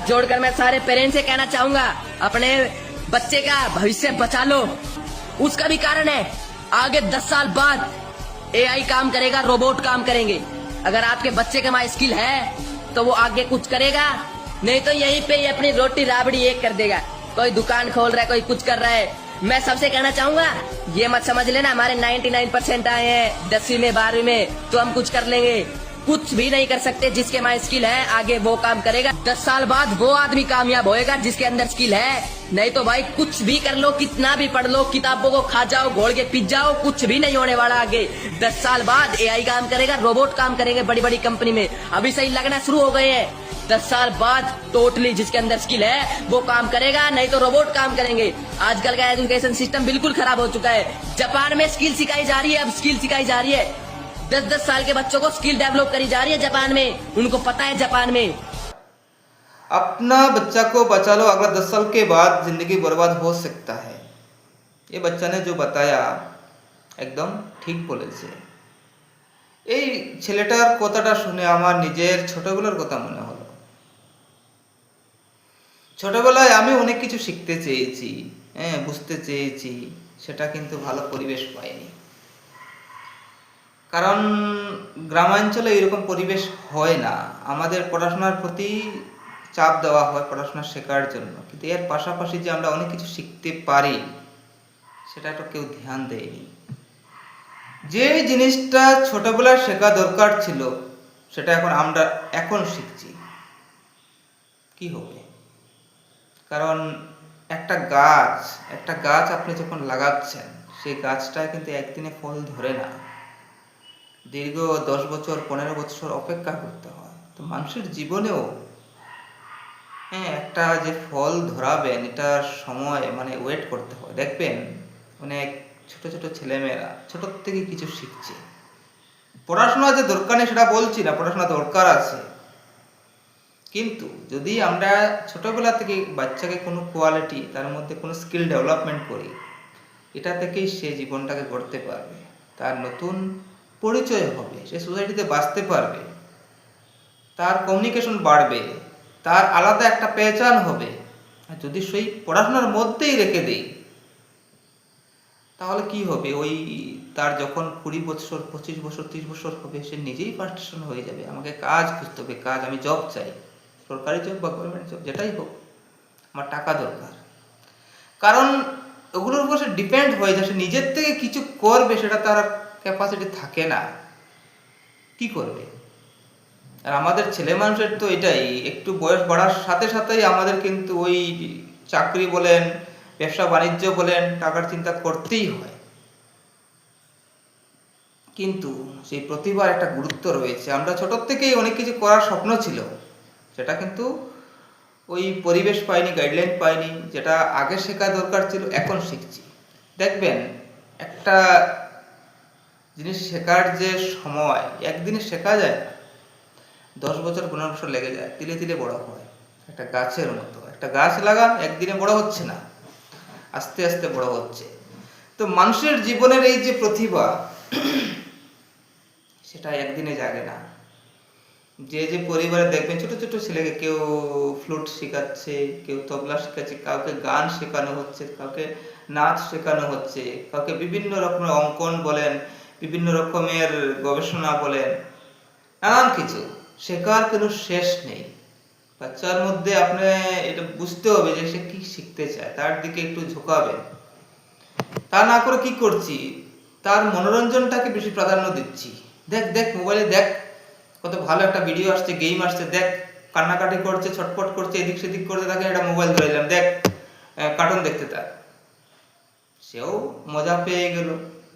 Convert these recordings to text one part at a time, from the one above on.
हाथ जोड़कर मैं सारे पेरेंट्स से कहना चाहूंगा, अपने बच्चे का भविष्य बचा लो। उसका भी कारण है, आगे 10 साल बाद एआई काम करेगा, रोबोट काम करेंगे। अगर आपके बच्चे के पास स्किल है तो वो आगे कुछ करेगा, नहीं तो यहीं पे ही अपनी रोटी राबड़ी एक कर देगा। कोई दुकान खोल रहा है, कोई कुछ कर रहा है। मैं सबसे कहना चाहूंगा, ये मत समझ लेना हमारे 99% आए हैं 10वीं में 12वीं में तो हम कुछ कर लेंगे। कुछ भी नहीं कर सकते। जिसके में स्किल है आगे वो काम करेगा। 10 साल बाद वो आदमी कामयाब होएगा जिसके अंदर स्किल है। नहीं तो भाई कुछ भी कर लो, कितना भी पढ़ लो, किताबों को खा जाओ, घोल के पी जाओ, कुछ भी नहीं होने वाला आगे। 10 साल बाद एआई काम करेगा, रोबोट काम करेंगे बड़ी बड़ी कंपनी में। अभी सही लगना शुरू हो गए हैं। 10 साल बाद टोटली जिसके अंदर स्किल है वो काम करेगा, नहीं तो रोबोट काम करेंगे। आजकल का एजुकेशन सिस्टम बिल्कुल खराब हो चुका है। जापान में स्किल सिखाई जा रही है, अब स्किल सिखाई जा रही है। 10-10 साल के बच्चों को स्किल डेवलप करी जा रही है जापान में। उनको पता है जापान में। अपना बच्चा को बचा लो, अगला 10 साल के बाद जिंदगी बर्बाद हो सकता है। ये बच्चा ने जो बताया একদম ঠিক বলেছে। এই ছেলেটার কথাটা শুনে আমার নিজের ছোটবেলার কথা মনে হলো। ছোটবেলায় আমি অনেক কিছু শিখতে চেয়েছি, বুঝতে চেয়েছি, সেটা কিন্তু ভালো পরিবেশ পাইনি। কারণ গ্রামাঞ্চলে এরকম পরিবেশ হয় না। আমাদের পড়াশোনার প্রতি চাপ দেওয়া হয় পড়াশোনা শেখার জন্য, কিন্তু এর পাশাপাশি যে আমরা অনেক কিছু শিখতে পারি সেটা তো কেউ ধ্যান দেয়নি। যে জিনিসটা ছোটবেলায় শেখা দরকার ছিল সেটা আমরা এখন শিখছি। কি হবে? কারণ একটা গাছ আপনি যখন লাগাচ্ছেন সেই গাছটা কিন্তু একদিনে ফল ধরে না, দীর্ঘ 10 বছর 15 বছর অপেক্ষা করতে হয়। তো মানুষের জীবনেও একটা যে ফল ধরাবেন এটার সময় ওয়েট করতে হয়। দেখবেন অনেক ছোট ছোট ছেলেমেয়েরা ছোট থেকে কিছু শিখছে। পড়াশোনা যে দরকার নেই সেটা বলছি না, পড়াশোনা দরকার আছে, কিন্তু যদি আমরা ছোটবেলা থেকে বাচ্চাকে কোনো কোয়ালিটি, তার মধ্যে কোনো স্কিল ডেভেলপমেন্ট করি, এটা থেকেই সে জীবনটাকে গড়তে পারবে। তার নতুন পরিচয় হবে, সে সোসাইটিতে বাঁচতে পারবে, তার কমিউনিকেশন বাড়বে, তার আলাদা একটা পেহচান হবে। আর যদি সেই পড়াশোনার মধ্যেই রেখে দেই তাহলে কি হবে? ওই তার যখন 20 বছর 25 বছর 30 বছর হবে সে নিজেই ফ্রাস্ট্রেশন হয়ে যাবে। আমাকে কাজ খুঁজতে হবে, কাজ, আমি জব চাই, সরকারি জব বা গভর্নমেন্ট জব যেটাই হোক, আমার টাকা দরকার। কারণ ওগুলোর উপর সে ডিপেন্ড হয়ে যায়, সে নিজের থেকে কিছু করবে সেটা তার ক্যাপাসিটি থাকে না। কি করবে? আর আমাদের ছেলে মানুষের তো এটাই, একটু বয়স বাড়ার সাথে সাথেই আমাদের কিন্তু ওই চাকরি বলেন, ব্যবসা বাণিজ্য বলেন, টাকার চিন্তা করতেই হয়। কিন্তু সেই প্রতিভার একটা গুরুত্ব রয়েছে। আমরা ছোট থেকেই অনেক কিছু করার স্বপ্ন ছিল, সেটা কিন্তু ওই পরিবেশ পাইনি, গাইডলাইন পাইনি। যেটা আগে শেখা দরকার ছিল এখন শিখছি। দেখবেন একটা জিনিস শেখার যে সময় একদিনে শেখা যায় না, 10 বছর 15 বছর লেগে যায়, তিলে তিলে বড় হয়। একটা গাছের মতো, একটা গাছ লাগান, একদিনে বড় হচ্ছে না, আস্তে আস্তে বড় হচ্ছে। তো মানুষের জীবনের এই যে প্রতিভা সেটা একদিনে জাগে না। যে যে পরিবারে দেখবেন ছোট ছোট ছেলেকে কেউ ফ্লুট শেখাচ্ছে, কেউ তবলা শেখাচ্ছে, কাউকে গান শেখানো হচ্ছে, কাউকে নাচ শেখানো হচ্ছে, কাউকে বিভিন্ন রকমের অঙ্কন বলেন, বিভিন্ন রকমের গবেষণা বলেন, নানান কিছু শেখার কোনো শেষ নেই। বাচ্চার মধ্যে আপনি এটা বুঝতে হবে যে সে কি শিখতে চায়, তার দিকে একটু ঝোঁকাবেন। তা না করে কি করছি, তার মনোরঞ্জনটাকে বেশি প্রাধান্য দিচ্ছি। দেখ দেখ মোবাইলে দেখ, কত ভালো একটা ভিডিও আসছে, গেম আসছে, দেখ, কান্নাকাটি করছে, ছটফট করছে, এদিক সেদিক করতে থাকে, একটা মোবাইল ধরে নিলাম, দেখ, কার্টুন দেখতে থাক। সেও মজা পেয়ে গেল,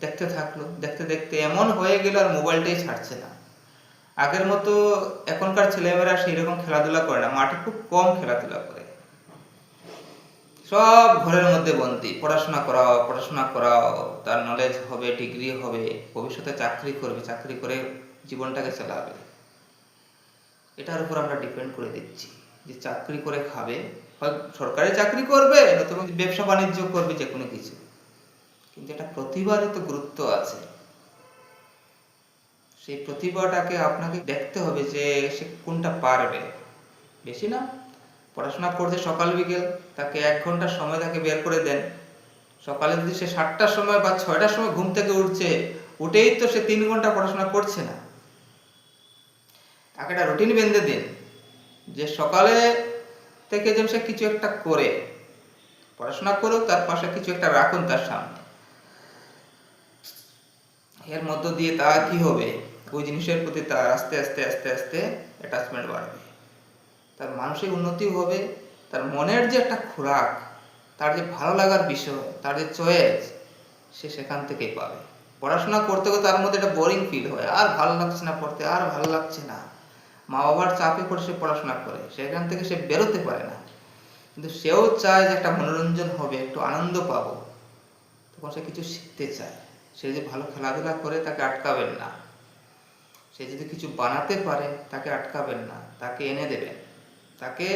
দেখতে থাকলো, দেখতে দেখতে এমন হয়ে গেল আর মোবাইলটাই ছাড়ছে না। আগের মতো এখনকার ছেলেমেয়েরা সেই রকম খেলাধুলা করে না, মাঠে খুব কম খেলাধুলা করে, সব ঘরের মধ্যে বন্দী। পড়াশোনা করাও, পড়াশোনা করাও, তার নলেজ হবে, ডিগ্রি হবে, ভবিষ্যতে চাকরি করবে, চাকরি করে জীবনটাকে চালাবে। এটার উপর আমরা ডিপেন্ড করে দিচ্ছি যে চাকরি করে খাবে, হয় সরকারি চাকরি করবে, নতুবা ব্যবসা বাণিজ্য করবে, যে কোনো কিছু। কিন্তু এটা প্রতিভারই তো গুরুত্ব আছে। সেই প্রতিভাটাকে আপনাকে দেখতে হবে যে সে কোনটা পারবে, বেশি না পড়াশোনা করছে সকাল বিকেল, তাকে 1 ঘন্টা সময় তাকে বের করে দেন। সকালে যদি সে 7টার সময় বা 6টার সময় ঘুম থেকে উঠছে, উঠেই তো সে 3 ঘন্টা পড়াশোনা করছে না। তাকে একটা রুটিন বেঁধে দিন যে সকালে থেকে যেন সে কিছু একটা করে, পড়াশোনা করুক, তার পাশে কিছু একটা রাখুন তার সামনে। এর মধ্য দিয়ে তার কি হবে, ওই জিনিসের প্রতি তার আস্তে আস্তে আস্তে আস্তে অ্যাটাচমেন্ট বাড়বে, তার মানসিক উন্নতি হবে, তার মনের যে একটা খোরাক, তার যে ভালো লাগার বিষয়, তার যে চয়েস, সে সেখান থেকেই পাবে। পড়াশোনা করতে করতে তার মধ্যে একটা বোরিং ফিল হয়, আর ভালো লাগছে না পড়তে, আর ভালো লাগছে না, মা বাবার চাপে পড়ে সে পড়াশোনা করে, সেখান থেকে সে বেরোতে পারে না। কিন্তু সেও চায় যে একটা মনোরঞ্জন হবে, একটু আনন্দ পাবো, তখন সে কিছু শিখতে চায়। সে যদি ভালো খেলাধুলা করে, তাকে আটকাবেন না। সে যদি কিছু বানাতে পারে, তাকে আটকাবেন না, তাকে এনে দেবেন। তাকে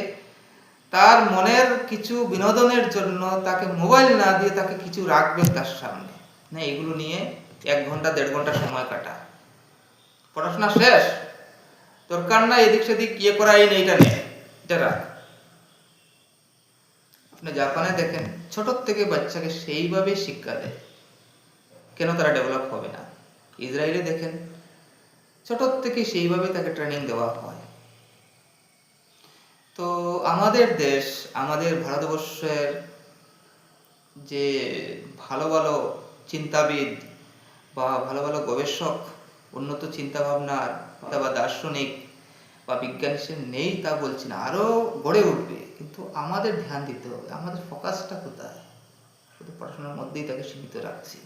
তার মনের কিছু বিনোদনের জন্য তাকে মোবাইল না দিয়ে তাকে কিছু রাখবেন তার সামনে, না এগুলো নিয়ে 1 ঘন্টা 1.5 ঘন্টা সময় কাটা। পড়াশোনা শেষ, দরকার না এদিক সেদিক ইয়ে করা, এই নেই, এটা নেই, এটা রাখ। আপনি জাপানে দেখেন, ছোট থেকে বাচ্চাকে সেইভাবে শিক্ষা দেয়, কেন তারা ডেভেলপ হবে না? ইসরায়েলে দেখেন, ছোট থেকে সেইভাবে তাকে ট্রেনিং দেওয়া হয়। তো আমাদের দেশ, আমাদের ভারতবর্ষের যে ভালো ভালো চিন্তাবিদ বা ভালো ভালো গবেষক, উন্নত চিন্তা ভাবনার বা দার্শনিক বা বিজ্ঞানী সে নেই তা বলছি না, আরো গড়ে উঠবে, কিন্তু আমাদের ধ্যান দিতে হবে। আমাদের ফোকাসটা কোথায়? শুধু পড়াশোনার মধ্যেই তাকে সীমিত রাখছি।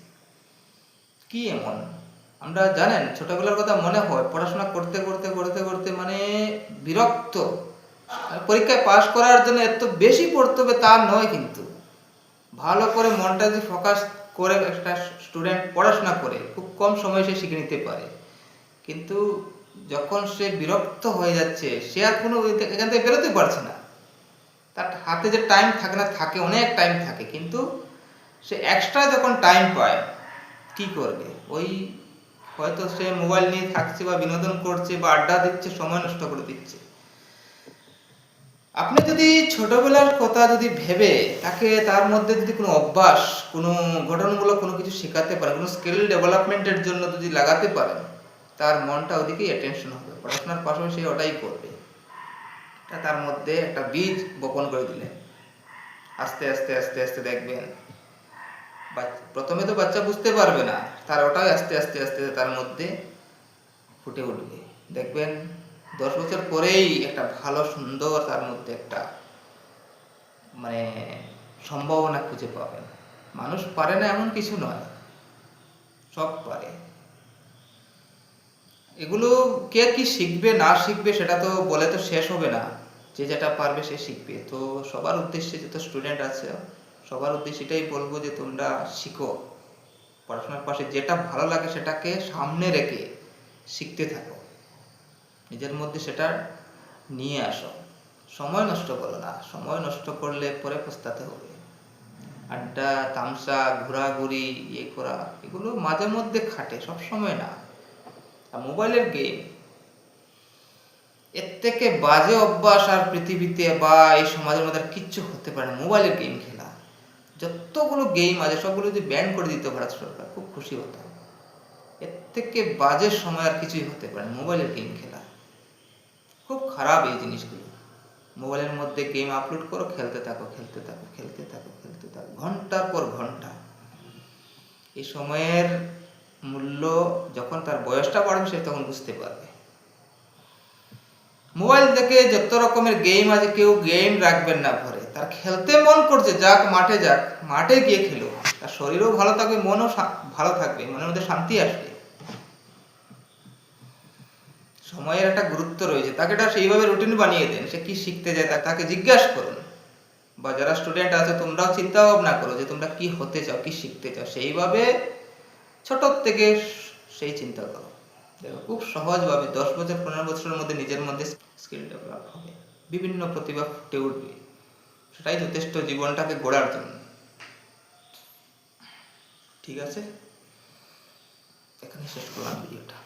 কি এমন, আমরা জানেন ছোটবেলার কথা মনে হয়, পড়াশোনা করতে করতে করতে করতে মানে বিরক্ত, পরীক্ষায় পাশ করার জন্য এত বেশি পড়তে হবে তা নয়, কিন্তু ভালো করে মনটা যদি ফোকাস করে একটা স্টুডেন্ট পড়াশোনা করে, খুব কম সময়ে সে শিখে নিতে পারে। কিন্তু যখন সে বিরক্ত হয়ে যাচ্ছে, সে আর কোনো এখান থেকে বেরোতে পারছে না, তার হাতে যে টাইম থাকে না, থাকে অনেক টাইম থাকে, কিন্তু সে এক্সট্রা যখন টাইম পায় কি করবে? ওই হয়তো সে মোবাইল নিয়ে থাকছে বা বিনোদন করছে বা আড্ডা দিচ্ছে, সময় নষ্ট করে দিচ্ছে। আপনি যদি ছোটবেলার কথা যদি ভেবে তাকে তার মধ্যে যদি কোনো অভ্যাস, কোনো গঠনমূলক কোনো কিছু শেখাতে পারেন, কোনো স্কিল ডেভেলপমেন্টের জন্য যদি লাগাতে পারেন, তার মনটা ওদিকেই অ্যাটেনশন হবে, পড়াশোনার পাশাপাশি সে ওটাই করবে। এটা তার মধ্যে একটা বীজ বপন করে দিলেন। আস্তে আস্তে আস্তে আস্তে দেখবেন, প্রথমে তো বাচ্চা বুঝতে পারবে না, তার ওটাই আস্তে আস্তে আস্তে তার মধ্যে ফুটে উঠবে। দেখবেন 10 বছর পরেই একটা ভালো সুন্দর তার মধ্যে একটা মানে সম্ভাবনা খুঁজে পাবেন। মানুষ পারে না এমন কিছু নয়, সব পারে। এগুলো কে কি শিখবে না শিখবে সেটা তো বলে তো শেষ হবে না, যে যেটা পারবে সে শিখবে। তো সবার উদ্দেশ্যে, যত স্টুডেন্ট আছে সবার উদ্দেশ্যে এটাই বলবো যে তোমরা শিখো, পড়াশোনার পাশে যেটা ভালো লাগে সেটাকে সামনে রেখে শিখতে থাকো, নিজের মধ্যে সেটা নিয়ে আসো, সময় নষ্ট করো না। সময় নষ্ট করলে পরে পস্তাতে হবে। আড্ডা তামসা ঘোরাঘুরি ইয়ে করা, এগুলো মাঝে মধ্যে খাটে, সব সময় না। আর মোবাইলের গেম, এর থেকে বাজে অভ্যাস আর পৃথিবীতে বা এই সমাজের মধ্যে আর কিচ্ছু হতে পারে না। মোবাইলের গেম খেলা, যতগুলো গেম আছে সবগুলো যদি ব্যান করে দিত ভারত সরকার, খুব খুশি হতাম। এর থেকে বাজে সময় আর কিছুই হতে পারে না, মোবাইলের গেম খেলা। খুব খারাপ এই জিনিসগুলো। মোবাইলের মধ্যে গেম আপলোড করো, খেলতে থাকো খেলতে থাকো খেলতে থাকো খেলতে থাকো, ঘন্টার পর ঘন্টা। এই সময়ের মূল্য যখন তার বয়সটা বাড়বে সে তখন বুঝতে পারবে। মোবাইল থেকে যত রকমের গেম আছে, কেউ গেম রাখবেন না ঘরে। তার খেলতে মন করছে, যাক মাঠে গিয়ে খেলো, তার শরীরও ভালো থাকবে, মনও ভালো থাকবে, মনের মধ্যে শান্তি আসবে। সময়ের একটা গুরুত্ব রয়েছে, তাকে এটা সেইভাবে রুটিন বানিয়ে দেন। সে কি শিখতে যায় তাকে জিজ্ঞাসা করুন, বা যারা স্টুডেন্ট আছে তোমরাও চিন্তা ভাবনা করো যে তোমরা কি হতে চাও, কি শিখতে চাও, সেইভাবে ছোট থেকে সেই চিন্তা করো। দেখো খুব সহজভাবে 10 বছর 15 বছরের মধ্যে নিজের মধ্যে স্কিল ডেভেলপ হবে, বিভিন্ন প্রতিভা ফুটে উঠবে। সেটাই যথেষ্ট জীবনটাকে গড়ার জন্য। ঠিক আছে, এখানে শেষ করলাম ভিডিওটা।